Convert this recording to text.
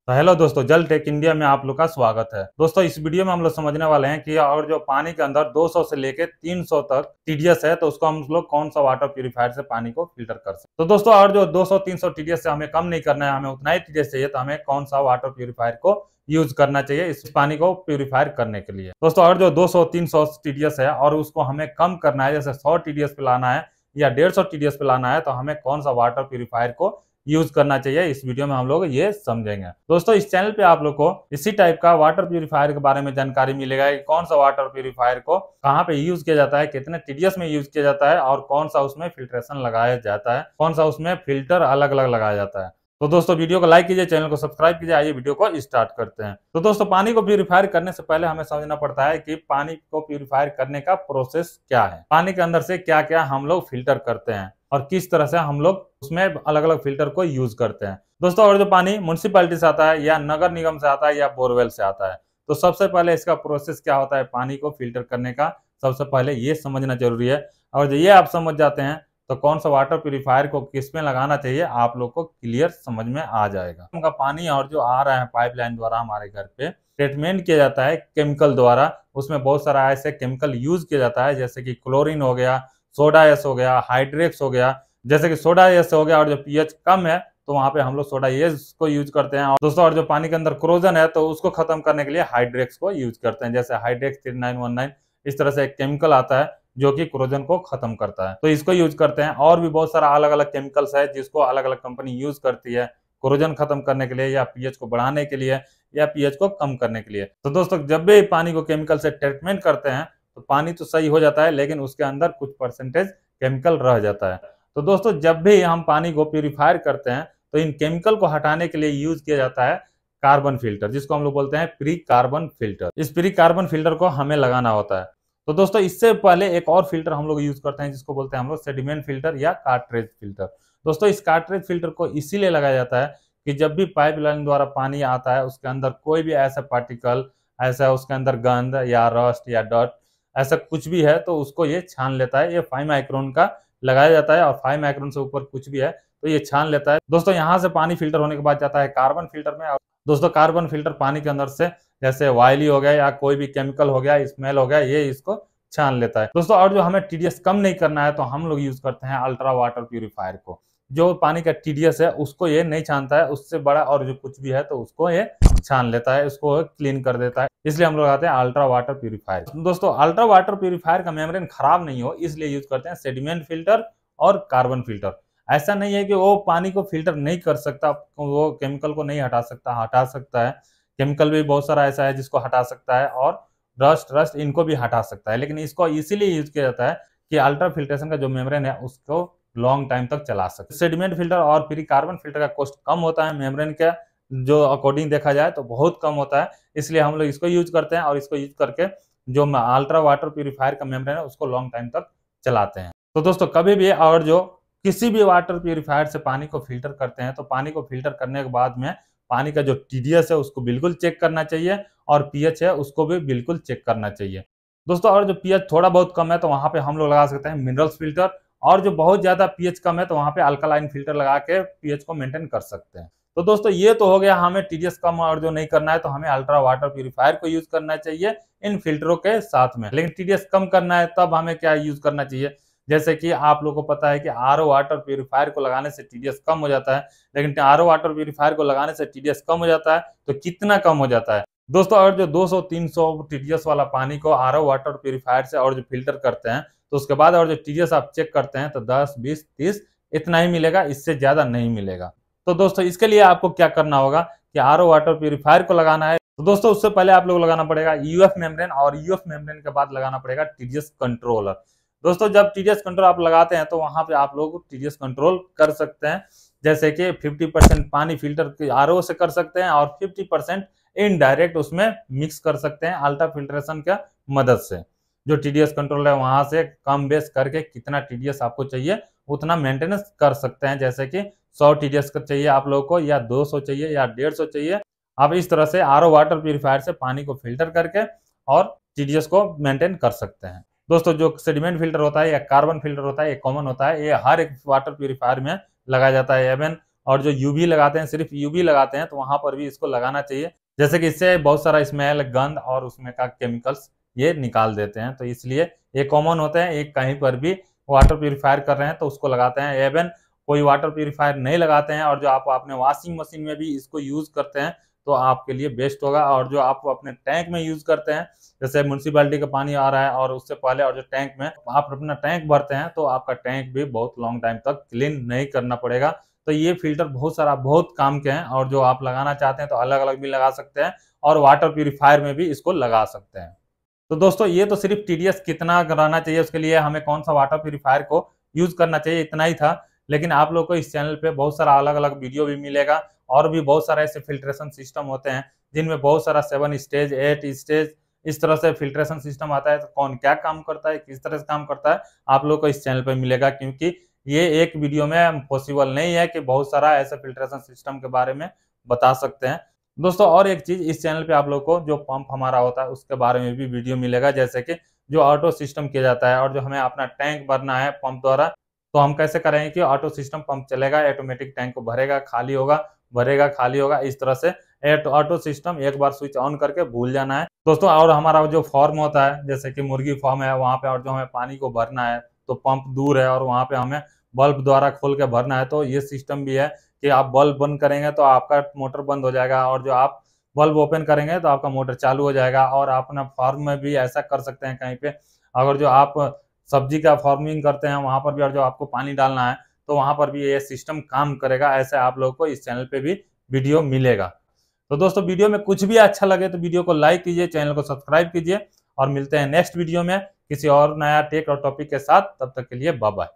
तो हेलो दोस्तों, जल टेक इंडिया में आप लोग का स्वागत है। दोस्तों, इस वीडियो में हम लोग समझने वाले हैं कि और जो पानी के अंदर 200 से लेके 300 तक टीडीएस है, तो उसको हम लोग कौन सा वाटर प्यूरिफायर से पानी को फिल्टर कर सकते हैं। तो दोस्तों, और जो 200-300 टीडीएस से हमें कम नहीं करना है, हमें उतना ही टीडीएस चाहिए, तो हमें कौन सा वाटर प्यूरिफायर को यूज करना चाहिए इस पानी को प्यूरिफायर करने के लिए। दोस्तों, और जो 200-300 टीडीएस है और उसको हमें कम करना है, जैसे 100 टीडीएस पे लाना है या 150 टीडीएस पे लाना है, तो हमें कौन सा वाटर प्यूरिफायर को यूज करना चाहिए, इस वीडियो में हम लोग ये समझेंगे। दोस्तों, इस चैनल पे आप लोग को इसी टाइप का वाटर प्यूरिफायर के बारे में जानकारी मिलेगा कि कौन सा वाटर प्यूरिफायर को कहाँ पे यूज किया जाता है, कितने टीडीएस में यूज किया जाता है और कौन सा उसमें फिल्ट्रेशन लगाया जाता है, कौन सा उसमें फिल्टर अलग अलग लगाया जाता है। तो दोस्तों, वीडियो को लाइक कीजिए, चैनल को सब्सक्राइब कीजिए। आइए वीडियो को स्टार्ट करते हैं। तो दोस्तों, पानी को प्यूरिफायर करने से पहले हमें समझना पड़ता है कि पानी को प्यूरिफायर करने का प्रोसेस क्या है, पानी के अंदर से क्या क्या हम लोग फिल्टर करते हैं और किस तरह से हम लोग उसमें अलग अलग फिल्टर को यूज करते हैं। दोस्तों, और जो पानी म्युनिसिपैलिटी से आता है या नगर निगम से आता है या बोरवेल से आता है, तो सबसे पहले इसका प्रोसेस क्या होता है पानी को फिल्टर करने का, सबसे पहले ये समझना जरूरी है। और ये आप समझ जाते हैं तो कौन सा वाटर प्यूरिफायर को किस में लगाना चाहिए आप लोग को क्लियर समझ में आ जाएगा। उनका पानी और जो आ रहा है पाइपलाइन द्वारा हमारे घर पे ट्रीटमेंट किया जाता है केमिकल द्वारा, उसमें बहुत सारा ऐसे केमिकल यूज किया जाता है, जैसे कि क्लोरीन हो गया, सोडा एस हो गया, हाइड्रेक्स हो गया। जैसे कि सोडा एस हो गया और जो पीएच कम है तो वहां पे हम लोग सोडा एस को यूज करते हैं। और दोस्तों, और जो पानी के अंदर क्रोजन है तो उसको खत्म करने के लिए हाइड्रेक्स को यूज करते हैं, जैसे हाइड्रेक्स 3919 इस तरह से एक केमिकल आता है जो कि क्रोजन को खत्म करता है, तो इसको यूज करते हैं। और भी बहुत सारा अलग अलग केमिकल्स है जिसको अलग अलग कंपनी यूज करती है क्रोजन खत्म करने के लिए या पीएच को बढ़ाने के लिए या पीएच को कम करने के लिए। तो दोस्तों, जब भी पानी को केमिकल से ट्रीटमेंट करते हैं तो पानी तो सही हो जाता है, लेकिन उसके अंदर कुछ परसेंटेज केमिकल रह जाता है। तो दोस्तों, जब भी हम पानी को प्यूरिफायर करते हैं तो इन केमिकल को हटाने के लिए यूज किया जाता है कार्बन फिल्टर, जिसको हम लोग बोलते हैं प्री कार्बन फिल्टर। इस प्री कार्बन फिल्टर को हमें लगाना होता है। तो दोस्तों, इससे पहले एक और फिल्टर हम लोग यूज करते हैं जिसको बोलते हैं हम लोग सेडिमेंट फिल्टर या कार्ट्रेज फिल्टर। दोस्तों, इस कार्ट्रेज फिल्टर को इसीलिए लगाया जाता है कि जब भी पाइपलाइन द्वारा पानी आता है उसके अंदर कोई भी ऐसा पार्टिकल, ऐसा उसके अंदर गंध या रस्ट या डस्ट ऐसा कुछ भी है तो उसको ये छान लेता है। ये 5 माइक्रोन का लगाया जाता है और 5 माइक्रोन से ऊपर कुछ भी है तो ये छान लेता है। दोस्तों, यहाँ से पानी फिल्टर होने के बाद जाता है कार्बन फिल्टर में। और दोस्तों, कार्बन फिल्टर पानी के अंदर से जैसे वायली हो गया या कोई भी केमिकल हो गया, स्मेल हो गया, ये इसको छान लेता है। दोस्तों, और जो हमें टीडीएस कम नहीं करना है तो हम लोग यूज करते हैं अल्ट्रा वाटर प्यूरिफायर को। जो पानी का टीडीएस है उसको ये नहीं छानता है, उससे बड़ा और जो कुछ भी है तो उसको ये छान लेता है, उसको क्लीन कर देता है। इसलिए हम लोग आते हैं अल्ट्रा वाटर प्यूरिफायर। दोस्तों, अल्ट्रा वाटर प्यूरिफायर का मेम्ब्रेन खराब नहीं हो इसलिए यूज करते हैं सेडिमेंट फिल्टर और कार्बन फिल्टर। ऐसा नहीं है कि वो पानी को फिल्टर नहीं कर सकता, वो केमिकल को नहीं हटा सकता, हटा सकता है। केमिकल भी बहुत सारा ऐसा है जिसको हटा सकता है और रस्ट इनको भी हटा सकता है, लेकिन इसको इसीलिए यूज किया जाता है कि अल्ट्रा फिल्ट्रेशन का जो मेम्ब्रेन है उसको लॉन्ग टाइम तक चला सकते। सेडिमेंट फिल्टर और प्री कार्बन फिल्टर का कॉस्ट कम होता है मेम्ब्रेन का, जो अकॉर्डिंग देखा जाए तो बहुत कम होता है, इसलिए हम लोग इसको यूज करते हैं। और इसको यूज करके जो अल्ट्रा वाटर प्यूरिफायर का मेम्ब्रेन है उसको लॉन्ग टाइम तक चलाते हैं। तो दोस्तों, कभी भी और जो किसी भी वाटर प्यूरिफायर से पानी को फिल्टर करते हैं तो पानी को फिल्टर करने के बाद में पानी का जो टीडीएस है उसको बिल्कुल चेक करना चाहिए और पीएच है उसको भी बिल्कुल चेक करना चाहिए। दोस्तों, और जो पीएच थोड़ा बहुत कम है तो वहां पे हम लोग लगा सकते हैं मिनरल्स फिल्टर, और जो बहुत ज्यादा पीएच कम है तो वहां पे अल्कलाइन फिल्टर लगा के पीएच को मेंटेन कर सकते हैं। तो दोस्तों, ये तो हो गया हमें टीडीएस कम और जो नहीं करना है तो हमें अल्ट्रा वाटर प्यूरिफायर को यूज करना चाहिए इन फिल्टरों के साथ में। लेकिन टीडीएस कम करना है तब हमें क्या यूज करना चाहिए, जैसे कि आप लोगों को पता है कि आरओ वाटर प्यूरिफायर को लगाने से टीडीएस कम हो जाता है, लेकिन आरओ वाटर प्यूरिफायर को लगाने से टीडीएस कम हो जाता है तो कितना कम हो जाता है दोस्तों। और जो 200-300 टीडीएस वाला पानी को आरओ वाटर प्यूरिफायर से और जो फिल्टर करते हैं तो उसके बाद और जो टीडीएस आप चेक करते हैं तो 10, 20, 30 इतना ही मिलेगा, इससे ज्यादा नहीं मिलेगा। तो दोस्तों, इसके लिए आपको क्या करना होगा कि आरओ वाटर प्यूरिफायर को लगाना है। तो दोस्तों, उससे पहले आप लोग लगाना पड़ेगा यूएफ मेम्ब्रेन, और यूएफ मेम्ब्रेन के बाद लगाना पड़ेगा टीडीएस कंट्रोलर। दोस्तों, जब टीडीएस कंट्रोल आप लगाते हैं तो वहां पे आप लोग टीडीएस कंट्रोल कर सकते हैं, जैसे कि 50% पानी फिल्टर आरओ से कर सकते हैं और 50% इनडायरेक्ट उसमें मिक्स कर सकते हैं अल्ट्रा फिल्ट्रेशन का मदद से। जो टीडीएस कंट्रोल है वहां से कम बेस करके कितना टीडीएस आपको चाहिए उतना मेंटेनेंस कर सकते हैं, जैसे कि 100 टीडीएस का चाहिए आप लोगों को या 200 चाहिए या 150 चाहिए। आप इस तरह से आरओ वाटर प्यूरिफायर से पानी को फिल्टर करके और टीडीएस को मेंटेन कर सकते हैं। दोस्तों, जो सेडिमेंट फिल्टर होता है या कार्बन फिल्टर होता है ये कॉमन होता है, ये हर एक वाटर प्यूरिफायर में लगाया जाता है। एवन और जो यूवी लगाते हैं, सिर्फ यूवी लगाते हैं, तो वहां पर भी इसको लगाना चाहिए। जैसे कि इससे बहुत सारा स्मेल, गंध और उसमें का केमिकल्स ये निकाल देते हैं। तो इसलिए ये कॉमन होते हैं। एक कहीं पर भी वाटर प्यूरिफायर कर रहे हैं तो उसको लगाते हैं। एवन कोई वाटर प्यूरिफायर नहीं लगाते हैं और जो आप अपने वॉशिंग मशीन में भी इसको यूज करते हैं तो आपके लिए बेस्ट होगा। और जो आप अपने टैंक में यूज करते हैं, जैसे म्यूनसिपैलिटी का पानी आ रहा है और उससे पहले, और जो टैंक में आप अपना टैंक भरते हैं तो आपका टैंक भी बहुत लॉन्ग टाइम तक क्लीन नहीं करना पड़ेगा। तो ये फिल्टर बहुत काम के हैं और जो आप लगाना चाहते हैं तो अलग अलग भी लगा सकते हैं और वाटर प्यूरिफायर में भी इसको लगा सकते हैं। तो दोस्तों ये तो सिर्फ टीडीएस कितना रहना चाहिए, उसके लिए हमें कौन सा वाटर प्यूरिफायर को यूज करना चाहिए, इतना ही था। लेकिन आप लोग को इस चैनल पे बहुत सारा अलग अलग वीडियो भी मिलेगा और भी बहुत सारे ऐसे फिल्ट्रेशन सिस्टम होते हैं जिनमें बहुत सारा 7 स्टेज 8 स्टेज इस तरह से फिल्ट्रेशन सिस्टम आता है। तो कौन क्या काम करता है, किस तरह से काम करता है, आप लोग को इस चैनल पर मिलेगा। क्योंकि ये एक वीडियो में पॉसिबल नहीं है कि बहुत सारा ऐसे फिल्ट्रेशन सिस्टम के बारे में बता सकते हैं। दोस्तों और एक चीज, इस चैनल पे आप लोग को जो पंप हमारा होता है उसके बारे में भी वीडियो मिलेगा। जैसे कि जो ऑटो सिस्टम किया जाता है और जो हमें अपना टैंक भरना है पंप द्वारा, तो हम कैसे करेंगे कि ऑटो सिस्टम पंप चलेगा, ऑटोमेटिक टैंक को भरेगा, खाली होगा, भरेगा, खाली होगा। इस तरह से ऑटो सिस्टम एक बार स्विच ऑन करके भूल जाना है दोस्तों। और हमारा जो फॉर्म होता है, जैसे कि मुर्गी फार्म है, वहां पे और जो हमें पानी को भरना है तो पंप दूर है और वहां पे हमें बल्ब द्वारा खोल के भरना है। तो ये सिस्टम भी है कि आप बल्ब बंद करेंगे तो आपका मोटर बंद हो जाएगा और जो आप बल्ब ओपन करेंगे तो आपका मोटर चालू हो जाएगा। और आप अपना फार्म में भी ऐसा कर सकते हैं कहीं पे, अगर जो आप सब्जी का फार्मिंग करते हैं वहां पर भी और जो आपको पानी डालना है तो वहां पर भी ये सिस्टम काम करेगा। ऐसे आप लोगों को इस चैनल पे भी वीडियो मिलेगा। तो दोस्तों वीडियो में कुछ भी अच्छा लगे तो वीडियो को लाइक कीजिए, चैनल को सब्सक्राइब कीजिए और मिलते हैं नेक्स्ट वीडियो में किसी और नया टेक और टॉपिक के साथ। तब तक के लिए बाय बाय।